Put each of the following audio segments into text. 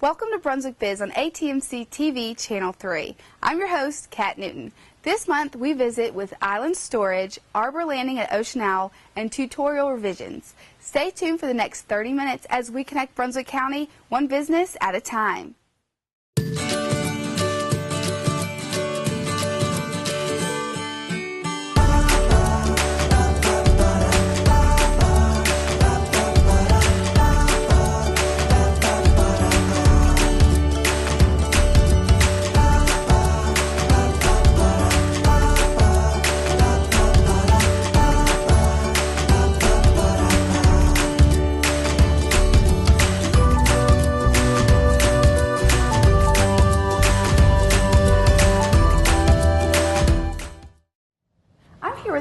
Welcome to Brunswick Biz on ATMC TV Channel 3. I'm your host, Kat Newton. This month we visit with Island Storage, Arbor Landing at Ocean Owl, and Tutorial Revisions. Stay tuned for the next 30 minutes as we connect Brunswick County one business at a time.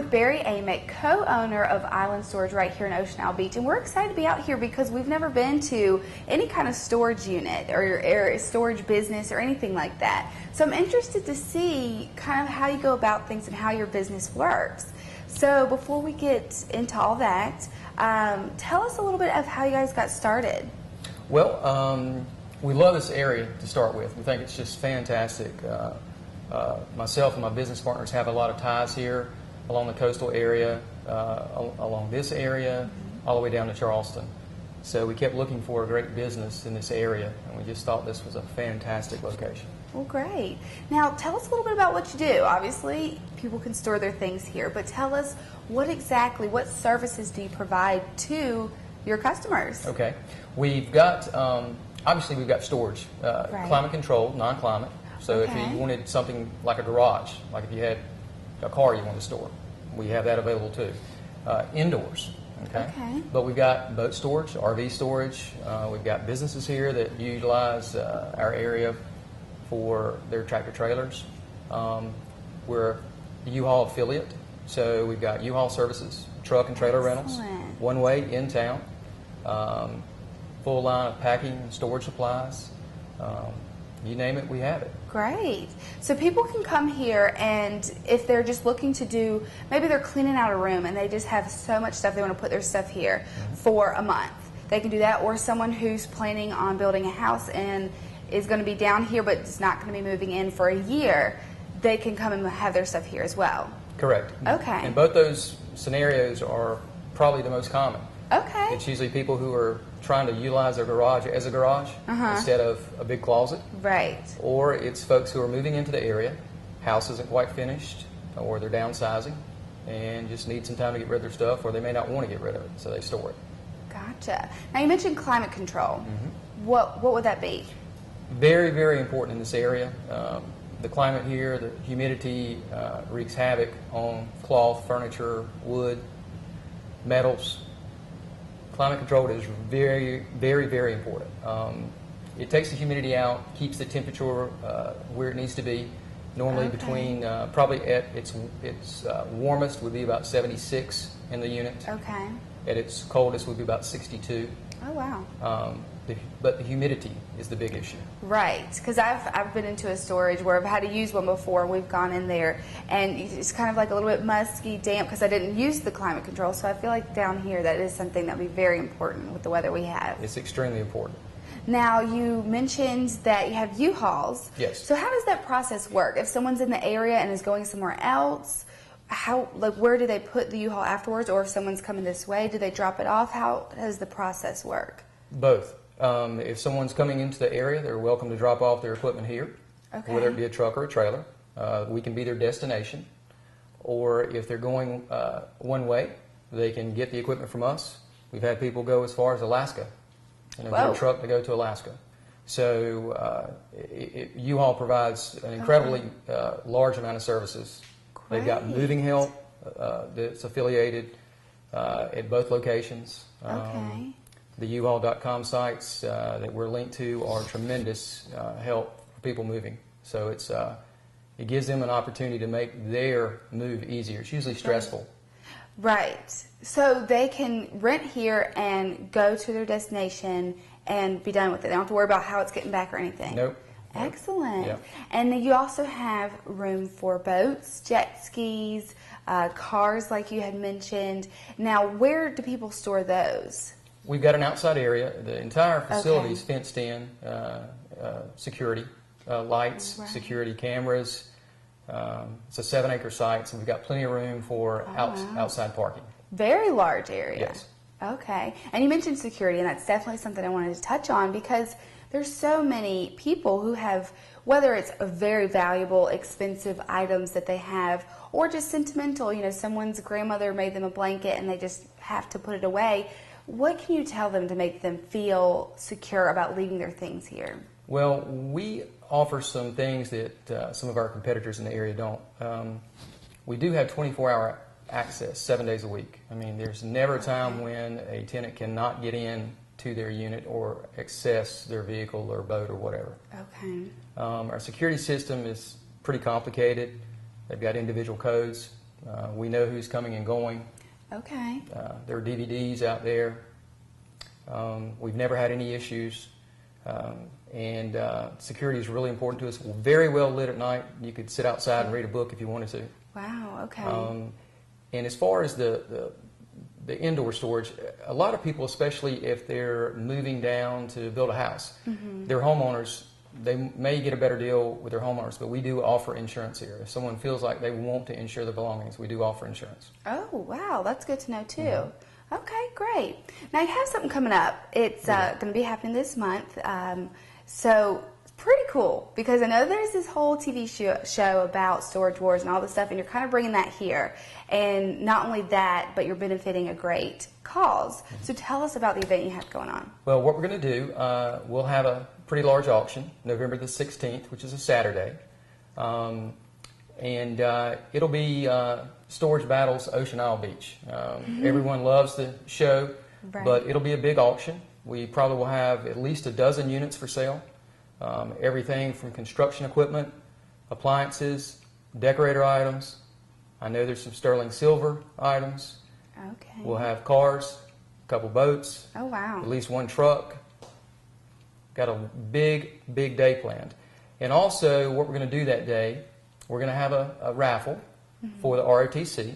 Barry Amick, co-owner of Island Storage right here in Ocean Owl Beach, and we're excited to be out here because we've never been to any kind of storage unit or storage business or anything like that. So I'm interested to see kind of how you go about things and how your business works. So before we get into all that, tell us a little bit of how you guys got started. Well, we love this area to start with. We think it's just fantastic. Myself and my business partners have a lot of ties here along the coastal area, along this area, all the way down to Charleston. So we kept looking for a great business in this area, and we just thought this was a fantastic location. Well, great. Now, tell us a little bit about what you do. Obviously, people can store their things here, but tell us what services do you provide to your customers? Okay. We've got, obviously we've got storage, right. Climate controlled, non-climate. So okay. If you wanted something like a garage, like if you had a car you want to store, we have that available too. Indoors, okay? But we've got boat storage, RV storage. We've got businesses here that utilize our area for their tractor trailers. We're a U-Haul affiliate, so we've got U-Haul services, truck and trailer Excellent. rentals, one way in town, full line of packing and storage supplies. You name it, we have it. Great. So people can come here, and if they're just looking to do, maybe they're cleaning out a room and they just have so much stuff they want to put their stuff here for a month. They can do that, or someone who's planning on building a house and is going to be down here but is not going to be moving in for a year, they can come and have their stuff here as well. Correct. Okay. And both those scenarios are probably the most common. Okay. It's usually people who are trying to utilize their garage as a garage instead of a big closet. Right. Or it's folks who are moving into the area, house isn't quite finished, or they're downsizing and just need some time to get rid of their stuff, or they may not want to get rid of it, so they store it. Gotcha. Now you mentioned climate control. What would that be? Very, very important in this area. The climate here, the humidity wreaks havoc on cloth, furniture, wood, metals. Climate control is very, very, very important. It takes the humidity out, keeps the temperature where it needs to be. Normally between, probably at its warmest would be about 76 in the unit. Okay. At its coldest would be about 62. Oh, wow. But the humidity is the big issue. Right, because I've been into a storage where I've had to use one before. We've gone in there, and it's kind of like a little bit musky, damp, because I didn't use the climate control. So I feel like down here that is something that would be very important with the weather we have. It's extremely important. Now, you mentioned that you have U-Hauls. Yes. So how does that process work? If someone's in the area and is going somewhere else, where do they put the U-Haul afterwards? Or if someone's coming this way, do they drop it off? How does the process work? Both. If someone's coming into the area, they're welcome to drop off their equipment here, whether it be a truck or a trailer. We can be their destination. Or if they're going one way, they can get the equipment from us. We've had people go as far as Alaska and get a truck to go to Alaska. So U-Haul provides an incredibly large amount of services. Great. They've got moving help that's affiliated at both locations. The U-Haul.com sites that we're linked to are tremendous help for people moving. So it gives them an opportunity to make their move easier. It's usually stressful. Right. So they can rent here and go to their destination and be done with it. They don't have to worry about how it's getting back or anything. Nope. Excellent. Yeah. And then you also have room for boats, jet skis, cars like you had mentioned. Now, where do people store those? we've got an outside area. The entire facility is Okay. fenced in, the entire facility is Okay. fenced in, security, lights, Right. security cameras. It's a 7-acre site, so we've got plenty of room for Wow. outside parking. Very large area. Yes. Okay. And you mentioned security, and that's definitely something I wanted to touch on because there's so many people who have, whether it's a very valuable, expensive items that they have, or just sentimental, someone's grandmother made them a blanket and they just have to put it away. What can you tell them to make them feel secure about leaving their things here? Well, we offer some things that some of our competitors in the area don't. We do have 24-hour access 7 days a week. I mean, there's never a time when a tenant cannot get in to their unit or access their vehicle or boat or whatever. Okay. Our security system is pretty complicated. They've got individual codes. We know who's coming and going. Okay. There are DVDs out there. We've never had any issues. And security is really important to us. We're very well lit at night. You could sit outside and read a book if you wanted to. Wow. Okay. And as far as the indoor storage, a lot of people, especially if they're moving down to build a house, their homeowners, they may get a better deal with their homeowners, but we do offer insurance here. If someone feels like they want to insure their belongings, we do offer insurance. Oh, wow. That's good to know, too. Okay, great. Now, you have something coming up. It's going to be happening this month. So it's pretty cool because I know there's this whole TV show about storage wars and all this stuff, and you're kind of bringing that here. And not only that, but you're benefiting a great cause. So tell us about the event you have going on. Well, what we're going to do, we'll have a pretty large auction, November the 16th, which is a Saturday. And it'll be Storage Battles Ocean Isle Beach. Everyone loves the show, but it'll be a big auction. We probably will have at least a dozen units for sale. Everything from construction equipment, appliances, decorator items. I know there's some sterling silver items. Okay. We'll have cars, a couple boats. Oh, wow. At least one truck. Got a big, big day planned. And also, what we're going to do that day, we're going to have a raffle for the ROTC.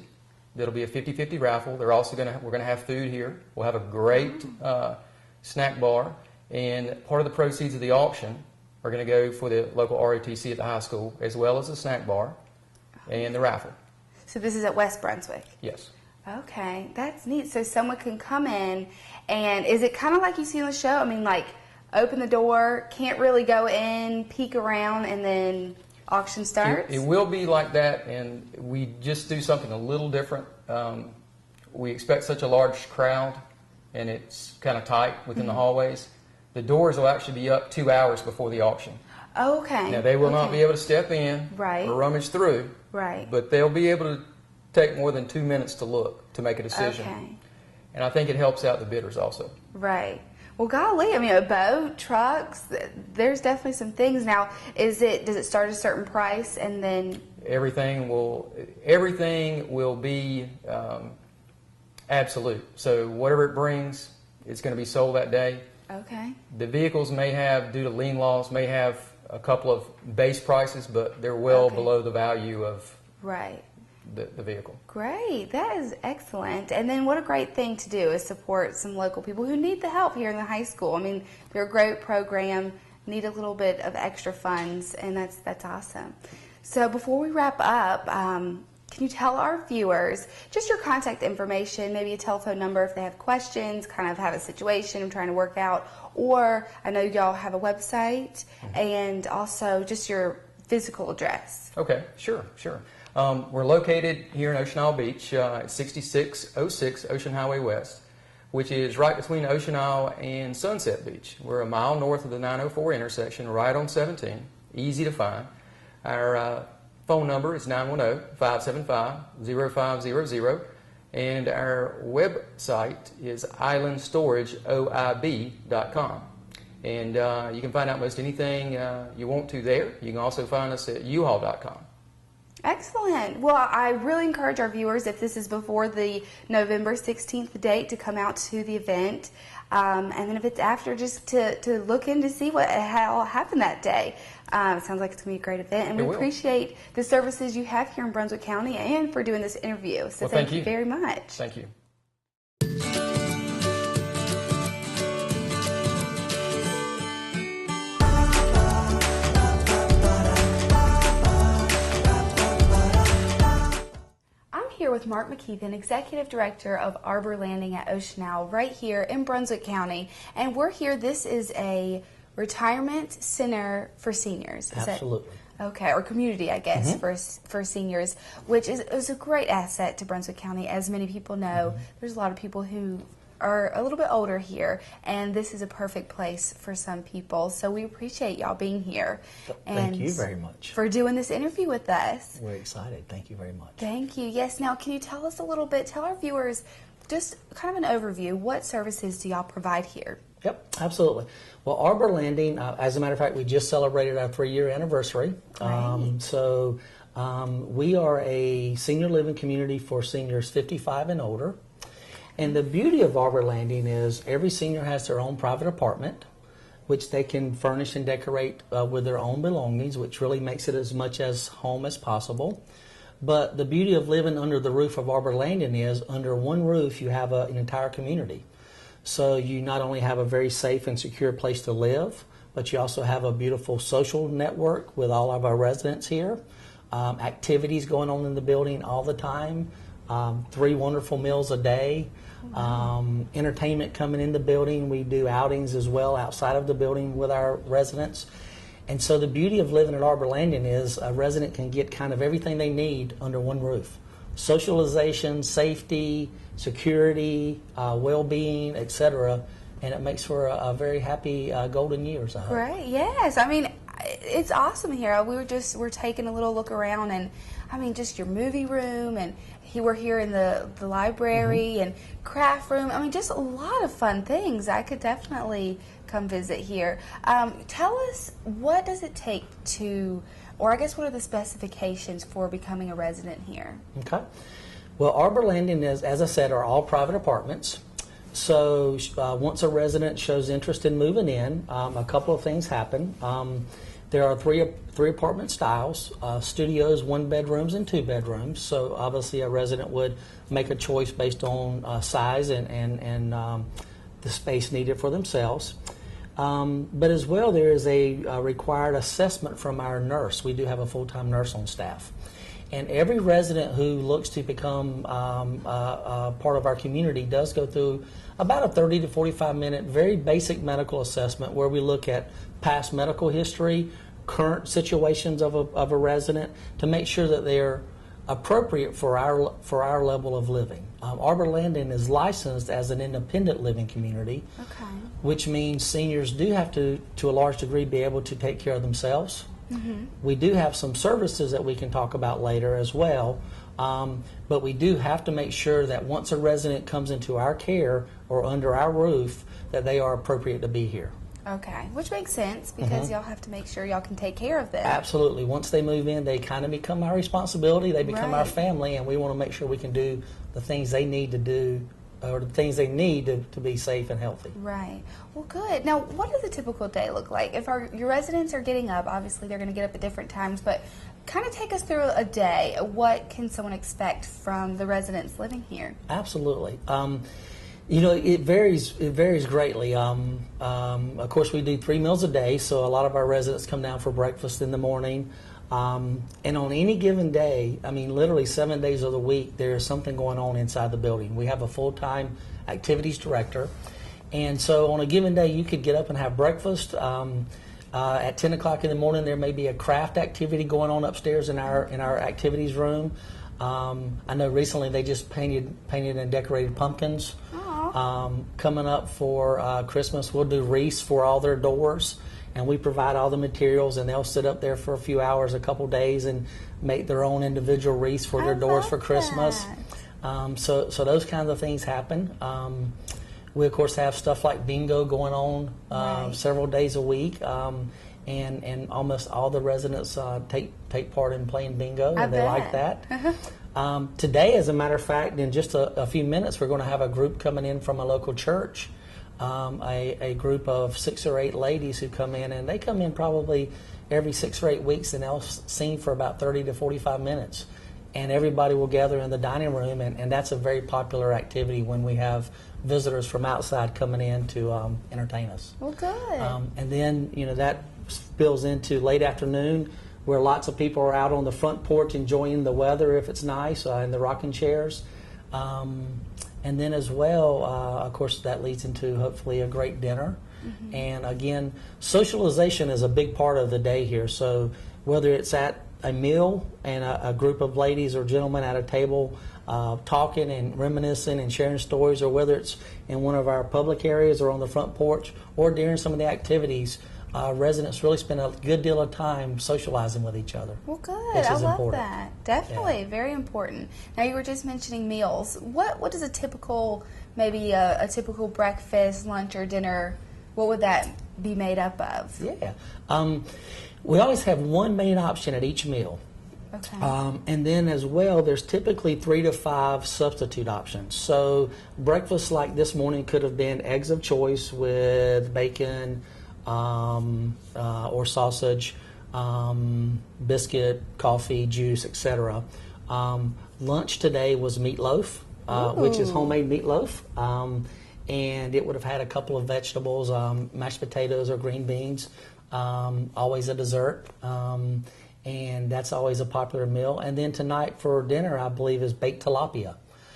That'll be a 50-50 raffle. We're going to have food here. We'll have a great snack bar. And part of the proceeds of the auction are going to go for the local ROTC at the high school, as well as the snack bar and the raffle. So this is at West Brunswick? Yes. Okay, that's neat. So someone can come in, and is it kind of like you see on the show? I mean, like, open the door, can't really go in, peek around, and then auction starts? It will be like that, and we just do something a little different. We expect such a large crowd, and it's kind of tight within the hallways. The doors will actually be up 2 hours before the auction. Okay. Now, they will not be able to step in Right. or rummage through, Right. but they'll be able to take more than 2 minutes to look, to make a decision. Okay. And I think it helps out the bidders also. Right. Well, golly, I mean, a boat, trucks, there's definitely some things. Now, does it start at a certain price and then? Everything will be absolute. So whatever it brings, it's going to be sold that day. Okay. The vehicles may have, due to lien laws, may have a couple of base prices, but they're well below the value of Right. the vehicle. Great. That is excellent. And then what a great thing to do is support some local people who need the help here in the high school. I mean, they're a great program, need a little bit of extra funds, and that's awesome. So before we wrap up, can you tell our viewers just your contact information, maybe a telephone number if they have questions, kind of have a situation I'm trying to work out, or I know y'all have a website, and also just your physical address. Okay, sure. We're located here in Ocean Isle Beach at 6606 Ocean Highway West, which is right between Ocean Isle and Sunset Beach. We're a mile north of the 904 intersection, right on 17, easy to find. Our phone number is 910-575-0500, and our website is islandstorageoib.com. And you can find out most anything you want to there. You can also find us at uhaul.com. Excellent. Well, I really encourage our viewers, if this is before the November 16th date, to come out to the event. And then if it's after, just to look in to see what all happened that day. It sounds like it's going to be a great event. And we appreciate the services you have here in Brunswick County and for doing this interview. So thank you very much. Thank you. here with Mark McKeithen, Executive Director of Arbor Landing at Ocean Owl, right here in Brunswick County. And we're here, this is a retirement center for seniors. Absolutely. Okay, or community, I guess, for seniors, which is a great asset to Brunswick County. As many people know, there's a lot of people who are a little bit older here, and this is a perfect place for some people. So we appreciate y'all being here. Thank you very much. For doing this interview with us. We're excited. Thank you very much. Thank you. Yes, now can you tell us a little bit, tell our viewers just kind of an overview, what services do y'all provide here? Yep, absolutely. Well, Arbor Landing, as a matter of fact, we just celebrated our 3-year anniversary. We are a senior living community for seniors 55 and older. And the beauty of Arbor Landing is every senior has their own private apartment, which they can furnish and decorate with their own belongings, which really makes it as much as home as possible. But the beauty of living under the roof of Arbor Landing is under one roof you have an entire community. So you not only have a very safe and secure place to live, but you also have a beautiful social network with all of our residents here. Activities going on in the building all the time. 3 wonderful meals a day. Entertainment coming in the building. We do outings as well outside of the building with our residents. And so the beauty of living at Arbor Landing is a resident can get kind of everything they need under one roof. Socialization, safety, security, well-being, etc. And it makes for a very happy golden years, I hope. Right, yes. I mean, it's awesome here. We're taking a little look around, and I mean, just your movie room, and we're here in the library and craft room. I mean, just a lot of fun things. I could definitely come visit here. Tell us, what does it take to, or I guess what are the specifications for becoming a resident here? Okay. Well, Arbor Landing is, as I said, are all private apartments. So once a resident shows interest in moving in, a couple of things happen. There are three apartment styles, studios, 1 bedrooms, and 2 bedrooms. So obviously a resident would make a choice based on size and the space needed for themselves. But as well, there is a required assessment from our nurse. We do have a full-time nurse on staff. And every resident who looks to become part of our community does go through about a 30 to 45 minute very basic medical assessment where we look at past medical history, current situations of a resident to make sure that they're appropriate for our level of living. Arbor Landing is licensed as an independent living community, which means seniors do have to a large degree, be able to take care of themselves. We do have some services that we can talk about later as well, but we do have to make sure that once a resident comes into our care or under our roof, that they are appropriate to be here. Okay, which makes sense because y'all have to make sure y'all can take care of them. Absolutely. Once they move in, they kind of become our responsibility. They become our family, and we want to make sure we can do the things they need to do, or the things they need to be safe and healthy. Right. Well, good. Now, what does a typical day look like? If your residents are getting up, obviously they're going to get up at different times, but kind of take us through a day. What can someone expect from the residents living here? Absolutely. You know, it varies greatly. Of course, we do 3 meals a day, so a lot of our residents come down for breakfast in the morning. And on any given day, I mean, literally 7 days of the week, there is something going on inside the building. We have a full-time activities director. And so on a given day, you could get up and have breakfast. At 10 o'clock in the morning, there may be a craft activity going on upstairs in our activities room. I know recently they just painted and decorated pumpkins. Coming up for Christmas, we'll do wreaths for all their doors, and we provide all the materials, and they'll sit up there for a few hours, a couple days, and make their own individual wreaths for their doors for Christmas. So those kinds of things happen. We of course have stuff like bingo going on several days a week, and almost all the residents take part in playing bingo, and they like that. Today, as a matter of fact, in just a few minutes, we're going to have a group coming in from a local church, a group of 6 or 8 ladies who come in, and they come in probably every 6 or 8 weeks, and they'll sing for about 30 to 45 minutes. And everybody will gather in the dining room, and that's a very popular activity when we have visitors from outside coming in to entertain us. Well, good. And then, you know, that spills into late afternoon. where lots of people are out on the front porch enjoying the weather if it's nice, in the rocking chairs. And then as well, of course, that leads into hopefully a great dinner. And again, socialization is a big part of the day here. So whether it's at a meal and a group of ladies or gentlemen at a table talking and reminiscing and sharing stories, or whether it's in one of our public areas or on the front porch or during some of the activities, residents really spend a good deal of time socializing with each other. Well, good. Which I is love important. that. Definitely, very important. Now, you were just mentioning meals. What is a typical, maybe a typical breakfast, lunch, or dinner? What would that be made up of? Yeah. We always have one main option at each meal. Okay. And then as well, there's typically 3 to 5 substitute options. So breakfast like this morning could have been eggs of choice with bacon or sausage, biscuit, coffee, juice, etc. Lunch today was meatloaf, which is homemade meatloaf. And it would have had a couple of vegetables, mashed potatoes or green beans, always a dessert. And that's always a popular meal. And then tonight for dinner, I believe, is baked tilapia.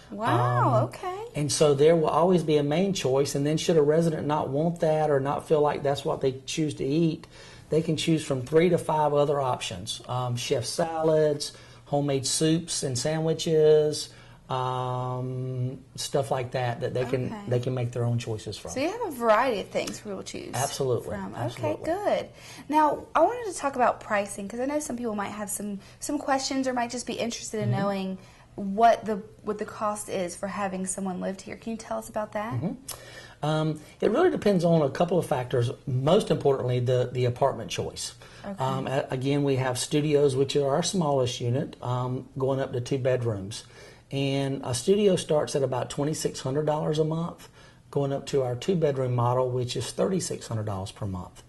Wow, okay. And so there will always be a main choice, and then should a resident not want that or not feel like that's what they choose to eat, they can choose from 3 to 5 other options. Chef salads, homemade soups and sandwiches, stuff like that they can make their own choices from. So you have a variety of things for people to choose Absolutely. from. Absolutely. Okay, good. Now, I wanted to talk about pricing, because I know some people might have some questions or might just be interested in knowing what the cost is for having someone lived here. Can you tell us about that? It really depends on a couple of factors. Most importantly, the apartment choice. Okay. Again, we have studios, which are our smallest unit, going up to 2 bedrooms. And a studio starts at about $2,600 a month, going up to our 2-bedroom model, which is $3,600 per month.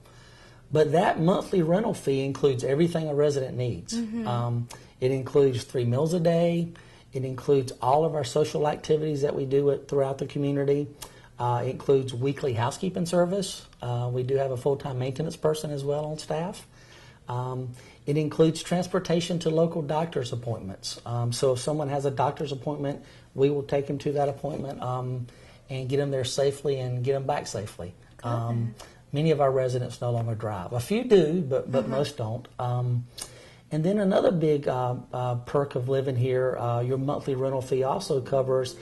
But that monthly rental fee includes everything a resident needs. It includes 3 meals a day. It includes all of our social activities that we do throughout the community. It includes weekly housekeeping service. We do have a full-time maintenance person as well on staff. It includes transportation to local doctor's appointments. So if someone has a doctor's appointment, we will take them to that appointment and get them there safely and get them back safely. Many of our residents no longer drive. A few do, but most don't. And then another big perk of living here, your monthly rental fee also covers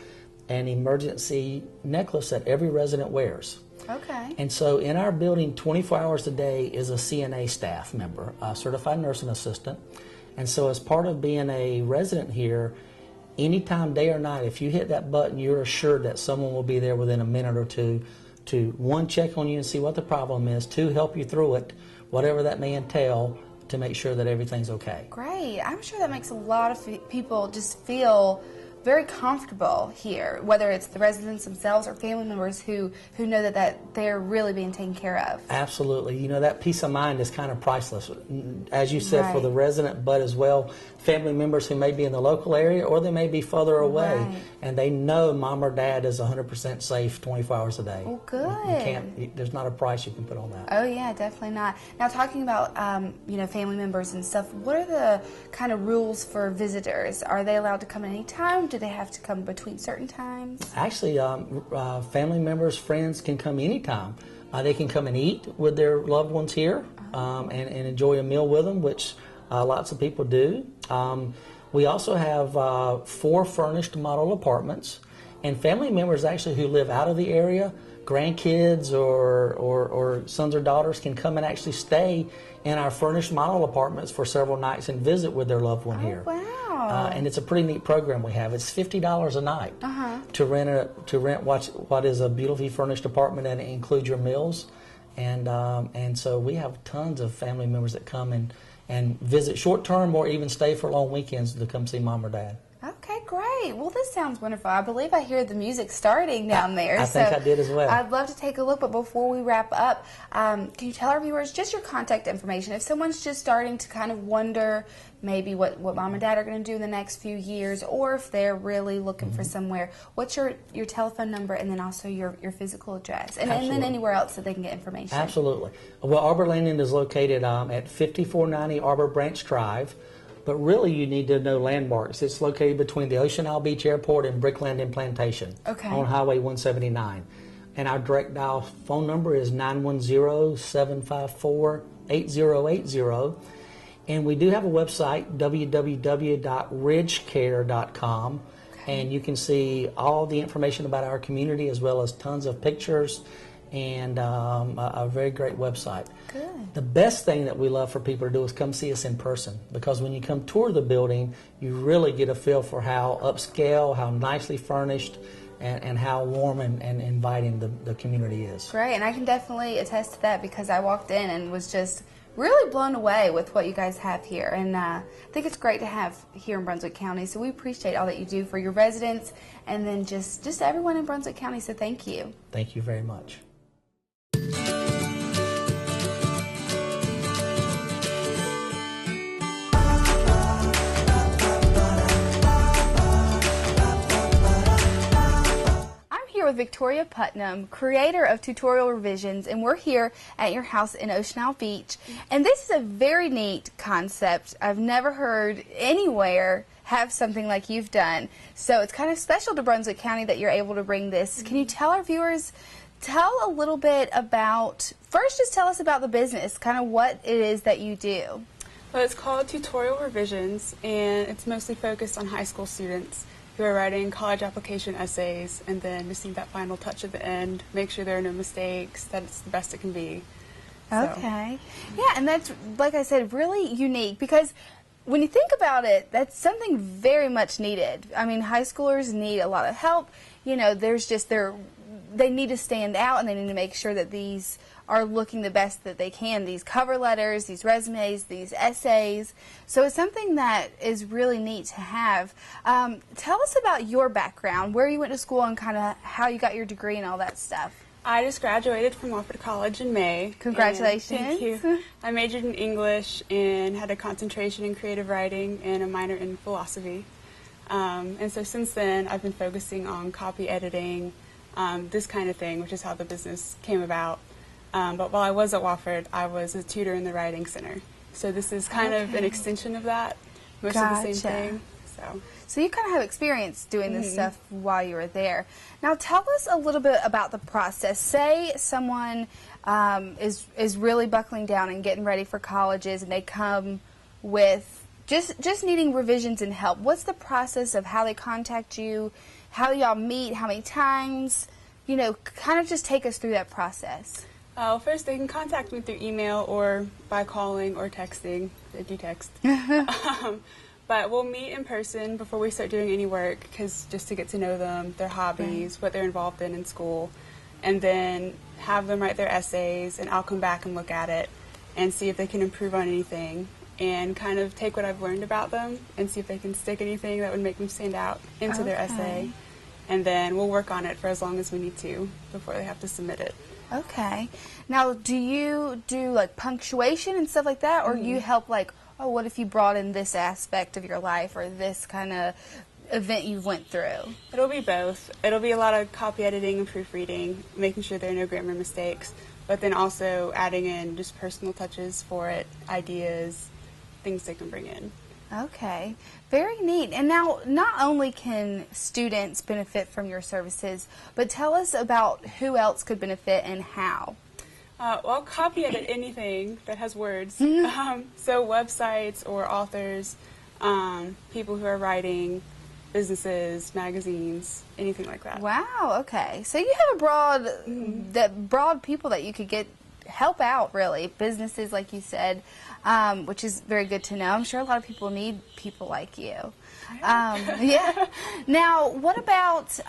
an emergency necklace that every resident wears. Okay. And so in our building, 24 hours a day is a CNA staff member, a certified nursing assistant. And so as part of being a resident here, anytime, day or night, if you hit that button, you're assured that someone will be there within a minute or two to, 1, check on you and see what the problem is, 2, help you through it, whatever that may entail, to make sure that everything's okay. Great. I'm sure that makes a lot of people just feel very comfortable here, whether it's the residents themselves or family members who know that they're really being taken care of. Absolutely. You know, that peace of mind is kind of priceless. As you said, for Right. the resident, but as well family members who may be in the local area or they may be further away, Right. and they know mom or dad is 100% safe 24 hours a day. Well, good. You can't, there's not a price you can put on that. Oh yeah, definitely not. Now, talking about family members and stuff, what are the kind of rules for visitors? Are they allowed to come at any time? Do they have to come between certain times? Actually, family members, friends can come anytime. They can come and eat with their loved ones here and enjoy a meal with them, which lots of people do. We also have 4 furnished model apartments, and family members actually who live out of the area, grandkids or sons or daughters, can come and actually stay in our furnished model apartments for several nights and visit with their loved one here. Wow. And it's a pretty neat program we have. It's $50 a night to rent what is a beautifully furnished apartment, and it includes your meals. And so we have tons of family members that come and visit short term or even stay for long weekends to come see mom or dad. Okay, great. great. Well, this sounds wonderful. I believe I hear the music starting down there. I think I did as well. I'd love to take a look, but before we wrap up, can you tell our viewers just your contact information? If someone's just starting to kind of wonder maybe what mom and dad are going to do in the next few years, or if they're really looking for somewhere, what's your telephone number and then also your physical address, and then anywhere else that they can get information? Absolutely. Well, Arbor Landing is located at 5490 Arbor Branch Drive, but really you need to know landmarks. It's located between the Ocean Isle Beach Airport and Brick Landing Plantation on Highway 179. And our direct dial phone number is 910-754-8080. And we do have a website, www.ridgecare.com, and you can see all the information about our community as well as tons of pictures and a very great website. Good. The best thing that we love for people to do is come see us in person, because when you come tour the building, you really get a feel for how upscale, how nicely furnished, and how warm and inviting the community is. Great, and I can definitely attest to that because I walked in and was just really blown away with what you guys have here, and I think it's great to have here in Brunswick County, so we appreciate all that you do for your residents and then just everyone in Brunswick County, so thank you. Thank you very much. With Victoria Putnam, creator of Tutorial Revisions, and we're here at your house in Ocean Isle Beach. And this is a very neat concept. I've never heard anywhere have something like you've done. So it's kind of special to Brunswick County that you're able to bring this. Can you tell our viewers, tell a little bit about, first just tell us about the business, kind of what it is that you do. Well, it's called Tutorial Revisions, and it's mostly focused on high school students who are writing college application essays and then just need that final touch at the end, make sure there are no mistakes, that it's the best it can be. Okay. Yeah, and that's, like I said, really unique because when you think about it, that's something very much needed. I mean, high schoolers need a lot of help. You know, there's just they need to stand out and they need to make sure that these are looking the best that they can, these cover letters, these resumes, these essays. So it's something that is really neat to have. Tell us about your background, where you went to school and kind of how you got your degree and all that stuff. I just graduated from Wofford College in May. Congratulations. Thank you. I majored in English and had a concentration in creative writing and a minor in philosophy. And so since then I've been focusing on copy editing, this kind of thing, which is how the business came about. But while I was at Wofford, I was a tutor in the Writing Center. So this is kind of an extension of that, most of the same thing. So you kind of have experience doing this stuff while you were there. Now tell us a little bit about the process. Say someone is really buckling down and getting ready for colleges and they come with just needing revisions and help. What's the process of how they contact you, how y'all meet, how many times? You know, kind of just take us through that process. First, they can contact me through email or by calling or texting. I do text. But we'll meet in person before we start doing any work, because just to get to know them, their hobbies, what they're involved in school, and then have them write their essays, and I'll come back and look at it and see if they can improve on anything and kind of take what I've learned about them and see if they can stick anything that would make them stand out into their essay. And then we'll work on it for as long as we need to before they have to submit it. Okay. Now, do you do like punctuation and stuff like that, or you help like, oh, what if you brought in this aspect of your life or this kind of event you went through? It'll be both. It'll be a lot of copy editing and proofreading, making sure there are no grammar mistakes, but then also adding in just personal touches for it, ideas, things they can bring in. Okay, very neat. And now, not only can students benefit from your services, but tell us about who else could benefit and how. Well, I'll copy edit anything that has words. So websites or authors, people who are writing, businesses, magazines, anything like that. Wow, okay. So you have a broad people that you could get help out, really. Businesses, like you said, which is very good to know. I'm sure a lot of people need people like you. Yeah. Now, what about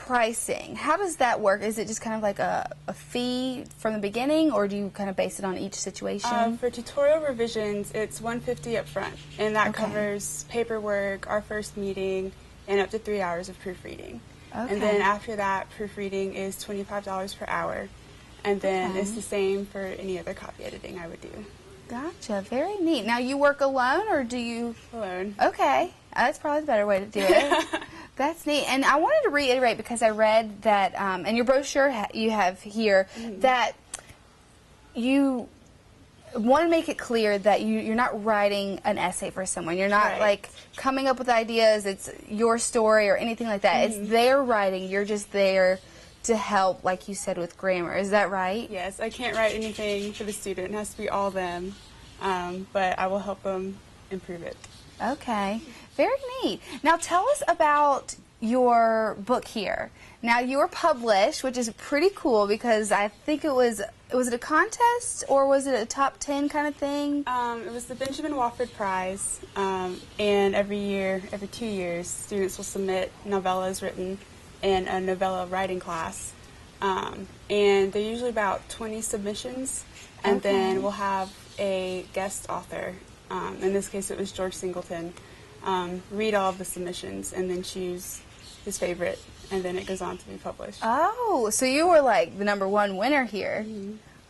pricing, how does that work? Is it just kind of like a fee from the beginning, or do you kind of base it on each situation? For tutorial revisions, it's $150 up front, and that Okay. covers paperwork, our first meeting, and up to 3 hours of proofreading. Okay. And then after that, proofreading is $25 per hour, and then Okay. it's the same for any other copy editing I would do. Gotcha. Very neat. Now, you work alone, or do you? Alone. Okay, that's probably the better way to do it. That's neat. And I wanted to reiterate, because I read that, and your brochure you have here, that you want to make it clear that you're not writing an essay for someone. You're not Right. like coming up with ideas. It's your story or anything like that. It's their writing. You're just there to help, like you said, with grammar. Is that right? Yes, I can't write anything for the student. It has to be all them, but I will help them improve it. Okay, very neat. Now tell us about your book here. Now you were published, which is pretty cool, because I think was it a contest, or was it a top 10 kind of thing? It was the Benjamin Wofford Prize, and every year, every 2 years, students will submit novellas written in a novella writing class, and they're usually about 20 submissions, and then we'll have a guest author. In this case, it was George Singleton. Read all of the submissions and then choose his favorite, and then it goes on to be published. Oh, so you were like the #1 winner here.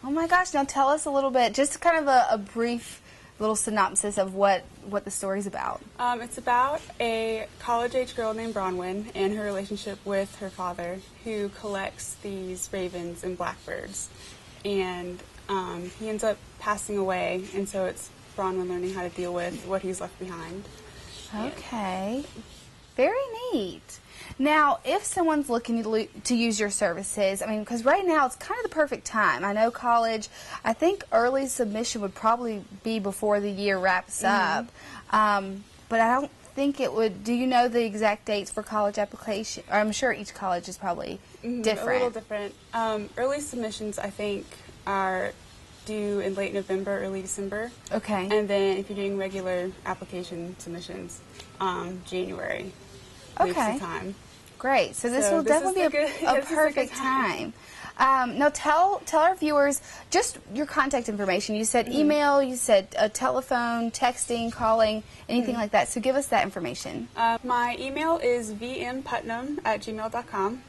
Oh my gosh, now tell us a little bit, just kind of a brief little synopsis of what the story's about. It's about a college-age girl named Bronwyn and her relationship with her father, who collects these ravens and blackbirds. And he ends up passing away, and so it's Bronwyn learning how to deal with what he's left behind. Okay, very neat. Now, if someone's looking to use your services, I mean, because right now it's kind of the perfect time. I know college, I think early submission would probably be before the year wraps up, but I don't think it would. Do you know the exact dates for college application? Or I'm sure each college is probably different. A little different. Early submissions, I think, are due in late November, early December. Okay. And then if you're doing regular application submissions, January. Leaves Okay. the time. Great. So this will this is definitely the be good- a this is a good perfect time. Now tell our viewers just your contact information. You said email, you said telephone, texting, calling, anything like that. So give us that information. My email is vmputnam@gmail.com,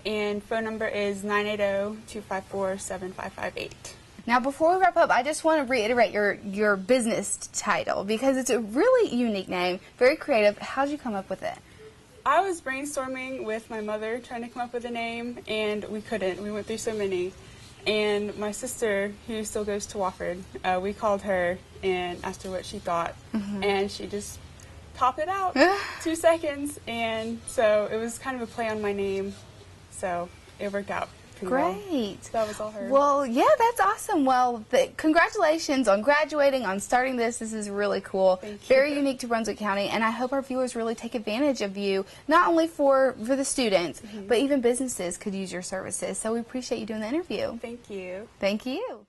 and phone number is 980-254-7558. Now before we wrap up, I just want to reiterate your business title, because it's a really unique name, very creative. How'd you come up with it? I was brainstorming with my mother trying to come up with a name, and we couldn't. We went through so many. And my sister, who still goes to Wofford, we called her and asked her what she thought, and she just popped it out 2 seconds. And so it was kind of a play on my name, so it worked out pretty well. Great. So that was all her. Well, yeah, that's awesome. Well, congratulations on graduating, on starting this. This is really cool. Thank you. Very unique to Brunswick County, and I hope our viewers really take advantage of you, not only for the students, but even businesses could use your services. So we appreciate you doing the interview. Thank you. Thank you.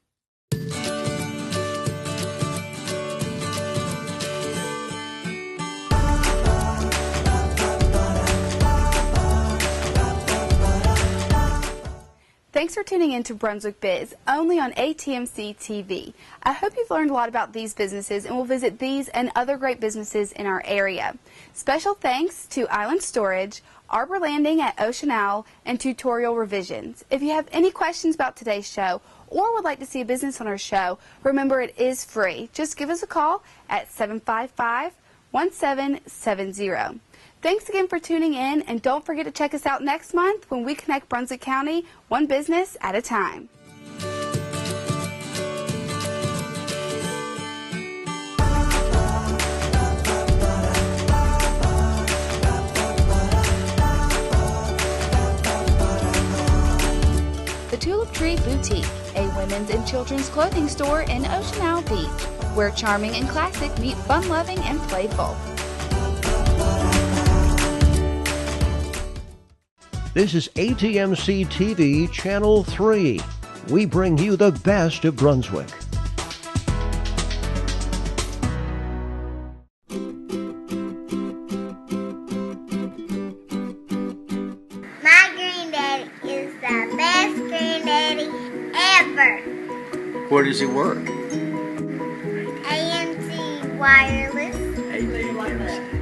Thanks for tuning in to Brunswick Biz, only on ATMC TV. I hope you've learned a lot about these businesses and will visit these and other great businesses in our area. Special thanks to Island Storage, Arbor Landing at Ocean Owl, and Tutorial Revisions. If you have any questions about today's show or would like to see a business on our show, remember it is free. Just give us a call at 755-1770. Thanks again for tuning in, and don't forget to check us out next month when we connect Brunswick County one business at a time. The Tulip Tree Boutique, a women's and children's clothing store in Ocean Owl Beach, where charming and classic meet fun-loving and playful. This is ATMC TV Channel 3. We bring you the best of Brunswick. My does he work? AMC Wireless. AT&T.